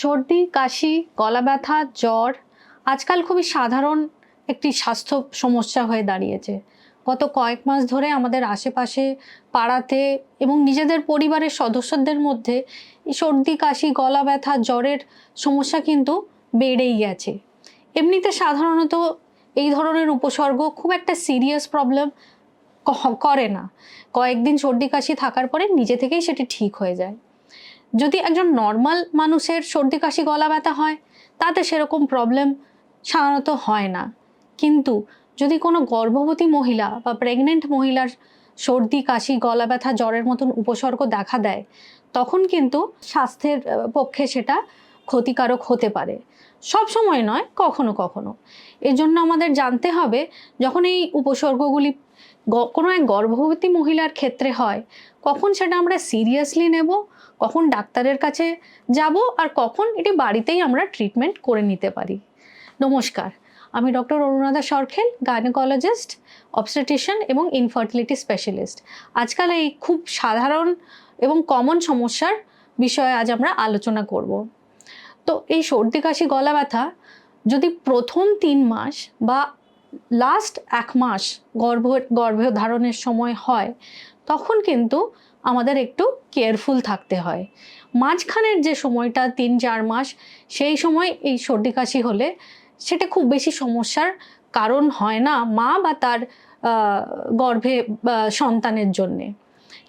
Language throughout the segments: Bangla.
সর্দি, কাশি, গলা ব্যথা, জ্বর আজকাল খুবই সাধারণ একটি স্বাস্থ্য সমস্যা হয়ে দাঁড়িয়েছে। গত কয়েক মাস ধরে আমাদের আশেপাশে, পাড়াতে এবং নিজেদের পরিবারের সদস্যদের মধ্যে এই সর্দি, কাশি, গলা ব্যথা, জ্বরের সমস্যা কিন্তু বেড়েই গেছে। এমনিতে সাধারণত এই ধরনের উপসর্গ খুব একটা সিরিয়াস প্রবলেম করে না। কয়েকদিন সর্দি, কাশি থাকার পরে নিজে থেকেই সেটি ঠিক হয়ে যায়। যদি একজন নর্মাল মানুষের সর্দি, কাশি, গলা ব্যথা হয়, তাতে সেরকম প্রবলেম সাধারণত হয় না। কিন্তু যদি কোনো গর্ভবতী মহিলা বা প্রেগনেন্ট মহিলার সর্দি, কাশি, গলা ব্যথা, জ্বরের মতন উপসর্গ দেখা দেয়, তখন কিন্তু স্বাস্থ্যের পক্ষে সেটা ক্ষতিকারক হতে পারে। সবসময় নয়, কখনো কখনো। এজন্য আমাদের জানতে হবে, যখন এই উপসর্গগুলি কোনো এক গর্ভবতী মহিলার ক্ষেত্রে হয়, কখন সেটা আমরা সিরিয়াসলি নেব, কখন ডাক্তারের কাছে যাব, আর কখন এটি বাড়িতেই আমরা ট্রিটমেন্ট করে নিতে পারি। নমস্কার, আমি ডক্টর অরুণাদা সরখেল, গাইনোকোলজিস্ট, অবস্টেট্রিশিয়ান এবং ইনফার্টিলিটি স্পেশালিস্ট। আজকাল এই খুব সাধারণ এবং কমন সমস্যার বিষয়ে আজ আমরা আলোচনা করব। তো এই সর্দি, কাশি, গলা ব্যথা যদি প্রথম 3 মাস বা লাস্ট 1 মাস গর্ভধারণের সময় হয়, তখন কিন্তু আমাদের একটু কেয়ারফুল থাকতে হয়। মাঝখানের যে সময়টা 3-4 মাস, সেই সময় এই সর্দি, কাশি হলে সেটা খুব বেশি সমস্যার কারণ হয় না মা বা তার গর্ভে সন্তানের জন্যে।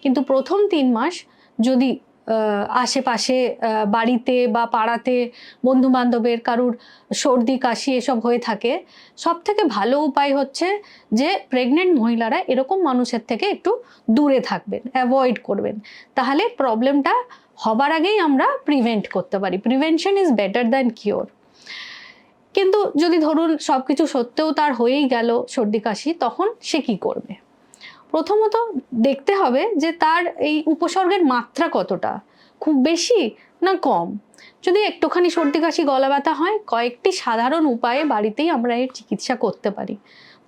কিন্তু প্রথম 3 মাস যদি আশেপাশে বাড়িতে বা পাড়াতে বন্ধুবান্ধবের কারুর সর্দি, কাশি এসব হয়ে থাকে, সবথেকে ভালো উপায় হচ্ছে যে প্রেগনেন্ট মহিলারা এরকম মানুষের থেকে একটু দূরে থাকবেন, অ্যাভয়েড করবেন। তাহলে প্রবলেমটা হবার আগেই আমরা প্রিভেন্ট করতে পারি। Prevention is better than cure. কিন্তু যদি ধরুন সব কিছু সত্ত্বেও তার হয়েই গেল সর্দি, কাশি, তখন সে কী করবে? প্রথমত দেখতে হবে যে তার এই উপসর্গের মাত্রা কতটা, খুব বেশি না কম। যদি একটুখানি সর্দি, কাশি, গলা ব্যথা হয়, কয়েকটি সাধারণ উপায়ে বাড়িতেই আমরা এর চিকিৎসা করতে পারি।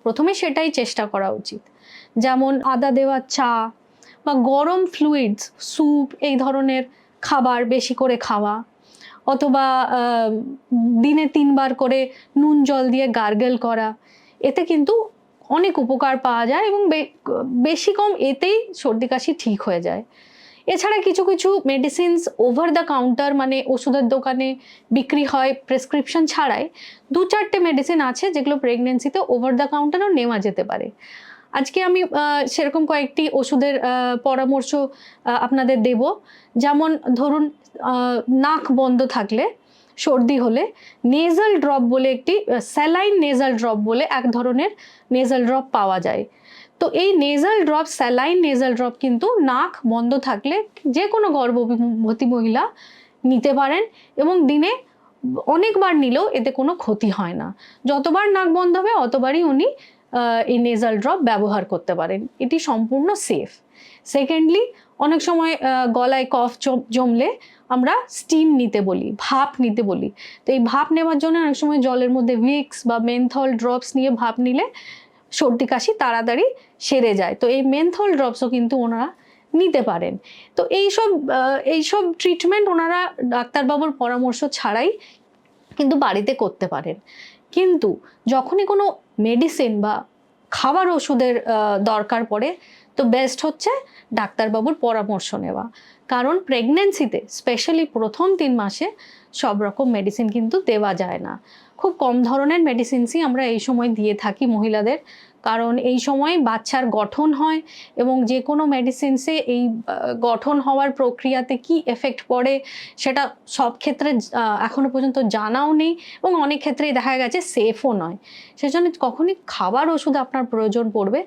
প্রথমে সেটাই চেষ্টা করা উচিত। যেমন আদা দেওয়া চা বা গরম ফ্লুইডস, স্যুপ, এই ধরনের খাবার বেশি করে খাওয়া, অথবা দিনে 3 বার করে নুন জল দিয়ে গার্গল করা। এতে কিন্তু অনেক উপকার পাওয়া যায় এবং বেশি কম এতেই সর্দি, কাশি ঠিক হয়ে যায়। এছাড়া কিছু কিছু মেডিসিনস ওভার দ্য কাউন্টার, মানে ওষুধের দোকানে বিক্রি হয় প্রেসক্রিপশন ছাড়াই। 2-4টে মেডিসিন আছে যেগুলো প্রেগনেন্সিতে ওভার দ্য কাউন্টারও নেওয়া যেতে পারে। আজকে আমি সেরকম কয়েকটি ওষুধের পরামর্শ আপনাদের দেব। যেমন ধরুন, নাক বন্ধ থাকলে, সর্দি হলে নেজাল ড্রপ বলে একটি স্যালাইন নেজাল ড্রপ বলে এক ধরনের নেজাল ড্রপ পাওয়া যায়। তো এই nasal drop, saline nasal drop কিন্তু নাক বন্ধ থাকলে যে কোনো গর্ভবতী মহিলা নিতে পারেন এবং দিনে অনেকবার নিলেও এতে কোনো ক্ষতি হয় না। যতবার নাক বন্ধ হবে অতবারই উনি এই নেজাল ড্রপ ব্যবহার করতে পারেন। এটি সম্পূর্ণ সেফ। সেকেন্ডলি, অনেক সময় গলায় কফ জমলে আমরা স্টিম নিতে বলি, ভাপ নিতে বলি। তো এই ভাপ নেওয়ার জন্য অনেক সময় জলের মধ্যে ভিক্স বা মেনথল ড্রপস নিয়ে ভাপ নিলে সর্দি, কাশি তাড়াতাড়ি সেরে যায়। তো এই মেনথল ড্রপসও কিন্তু ওনারা নিতে পারেন। তো এইসব ট্রিটমেন্ট ওনারা ডাক্তারবাবুর পরামর্শ ছাড়াই কিন্তু বাড়িতে করতে পারেন। কিন্তু যখনই কোনো মেডিসিন বা খাবার ওষুধের দরকার পড়ে, তো বেস্ট হচ্ছে ডাক্তারবাবুর পরামর্শ নেওয়া। কারণ প্রেগনেন্সিতে স্পেশালি প্রথম 3 মাসে সব রকম মেডিসিন কিন্তু দেওয়া যায় না। খুব কম ধরনের মেডিসিনসই আমরা এই সময় দিয়ে থাকি মহিলাদের। কারণ এই সময় বাচ্চার গঠন হয় এবং যে কোনো মেডিসিনসে এই গঠন হওয়ার প্রক্রিয়াতে কি এফেক্ট পড়ে সেটা সব ক্ষেত্রে এখনও পর্যন্ত জানাও নেই এবং অনেক ক্ষেত্রেই দেখা গেছে সেফও নয়। সেজন্য কখনই খাবার ওষুধ আপনার প্রয়োজন পড়বে,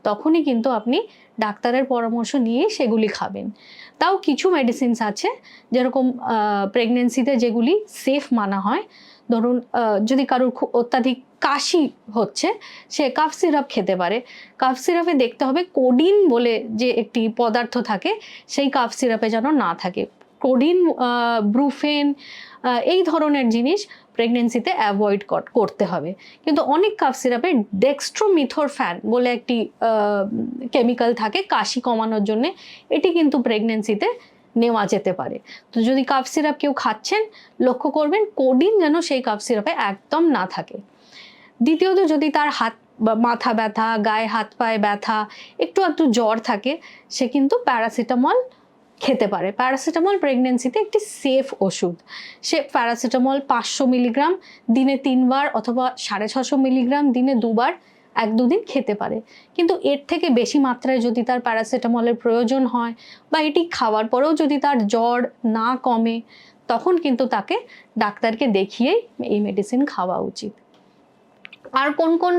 তখনই কিন্তু আপনি ডাক্তারের পরামর্শ নিয়েই সেগুলি খাবেন। তাও কিছু মেডিসিনস আছে যেরকম প্রেগনেন্সিতে যেগুলি সেফ মানা হয়। ধরুন, যদি কারোর খুব অত্যাধিক কাশি হচ্ছে, সে কাফ সিরাপ খেতে পারে। কাফ সিরাপে দেখতে হবে কোডিন বলে যে একটি পদার্থ থাকে, সেই কাফ সিরাপে যেন না থাকে। কোডিন, ব্রুফেন, এই ধরনের জিনিস প্রেগনেন্সিতে অ্যাভয়েড করতে হবে। কিন্তু অনেক কাফ সিরাপে ডেক্সট্রোমিথরফ্যান বলে একটি কেমিক্যাল থাকে কাশি কমানোর জন্যে, এটি কিন্তু প্রেগনেন্সিতে নেওয়া যেতে পারে। তো যদি কাফ সিরাপ কেউ খাচ্ছেন, লক্ষ্য করবেন কোডিন যেন সেই কাফ সিরাপে একদম না থাকে। দ্বিতীয়ত, যদি তার হাত বা মাথা ব্যথা, গায়ে হাত পায়ে ব্যথা, একটু একটু জ্বর থাকে, সে কিন্তু প্যারাসিটামল খেতে পারে। প্যারাসিটামল প্রেগনেন্সিতে একটি সেফ ওষুধ। সে প্যারাসিটামল 500 মিলিগ্রাম দিনে 3 বার অথবা 650 মিলিগ্রাম দিনে 2 বার 1-2 দিন খেতে পারে। কিন্তু এর থেকে বেশি মাত্রায় যদি তার প্যারাসিটামলের প্রয়োজন হয় বা এটি খাওয়ার পরেও যদি তার জ্বর না কমে, তখন কিন্তু তাকে ডাক্তারকে দেখিয়েই এই মেডিসিন খাওয়া উচিত। আর কোন কোন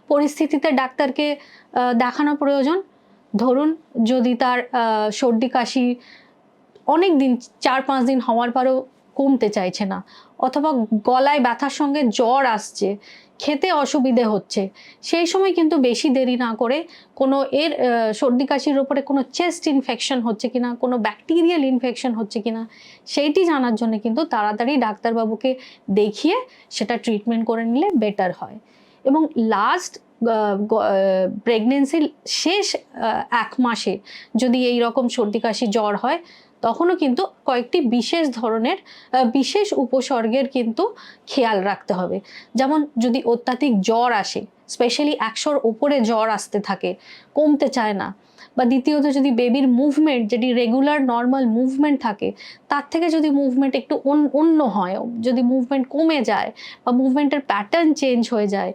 পরিস্থিতিতে ডাক্তারকে দেখানো প্রয়োজন? ধরুন, যদি তার সর্দি কাশি অনেক দিন 4-5 দিন হওয়ার পরেও কমতে চাইছে না, অথবা গলায় ব্যথার সঙ্গে জ্বর আসছে, খেতে অসুবিধে হচ্ছে, সেই সময় কিন্তু বেশি দেরি না করে কোনো সর্দি কাশির ওপরে কোনো চেস্ট ইনফেকশন হচ্ছে কিনা, কোনো ব্যাকটেরিয়াল ইনফেকশন হচ্ছে কিনা, সেইটি জানার জন্য কিন্তু তাড়াতাড়ি ডাক্তারবাবুকে দেখিয়ে সেটা ট্রিটমেন্ট করে নিলে বেটার হয়। এবং লাস্ট প্রেগনেন্সির শেষ 1 মাসে যদি এই রকম সর্দি কাশি জ্বর হয়, তখনও কিন্তু কয়েকটি বিশেষ ধরনের বিশেষ উপসর্গের কিন্তু খেয়াল রাখতে হবে। যেমন যদি অত্যাধিক জ্বর আসে, স্পেশালি 100-র ওপরে জ্বর আসতে থাকে, কমতে চায় না, বা দ্বিতীয়ত যদি বেবির মুভমেন্ট, যেটি রেগুলার নর্মাল মুভমেন্ট থাকে, তার থেকে যদি মুভমেন্ট একটু অন্য হয়, যদি মুভমেন্ট কমে যায় বা মুভমেন্টের প্যাটার্ন চেঞ্জ হয়ে যায়,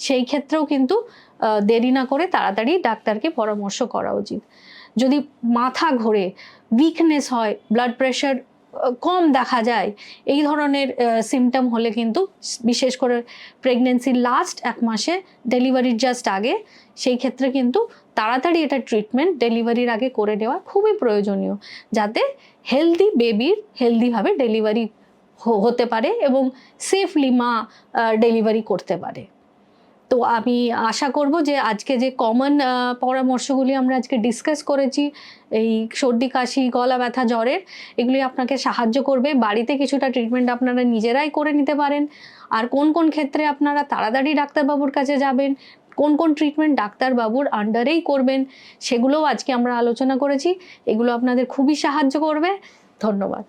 সেই ক্ষেত্রেও কিন্তু দেরি না করে তাড়াতাড়ি ডাক্তারকে পরামর্শ করা উচিত। যদি মাথা ঘোরে, উইকনেস হয়, ব্লাড প্রেশার কম দেখা যায়, এই ধরনের সিমটম হলে কিন্তু, বিশেষ করে প্রেগনেন্সির লাস্ট 1 মাসে, ডেলিভারির জাস্ট আগে, সেই ক্ষেত্রে কিন্তু তাড়াতাড়ি এটা ট্রিটমেন্ট ডেলিভারির আগে করে নেওয়া খুবই প্রয়োজনীয়, যাতে হেলদি বেবির হেলদিভাবে ডেলিভারি হতে পারে এবং সেফলি মা ডেলিভারি করতে পারে। তো আমি আশা করব যে আজকে যে কমন পরামর্শগুলি আমরা আজকে ডিসকাস করেছি, এই সর্দি কাশি, গলা ব্যথা, জ্বরের, এগুলি আপনাকে সাহায্য করবে। বাড়িতে কিছুটা ট্রিটমেন্ট আপনারা নিজেরাই করে নিতে পারেন। আর কোন কোন ক্ষেত্রে আপনারা তাড়াতাড়ি ডাক্তারবাবুর কাছে যাবেন, কোন কোন ট্রিটমেন্ট ডাক্তারবাবুর আন্ডারেই করবেন, সেগুলোও আজকে আমরা আলোচনা করেছি। এগুলো আপনাদের খুবই সাহায্য করবে। ধন্যবাদ।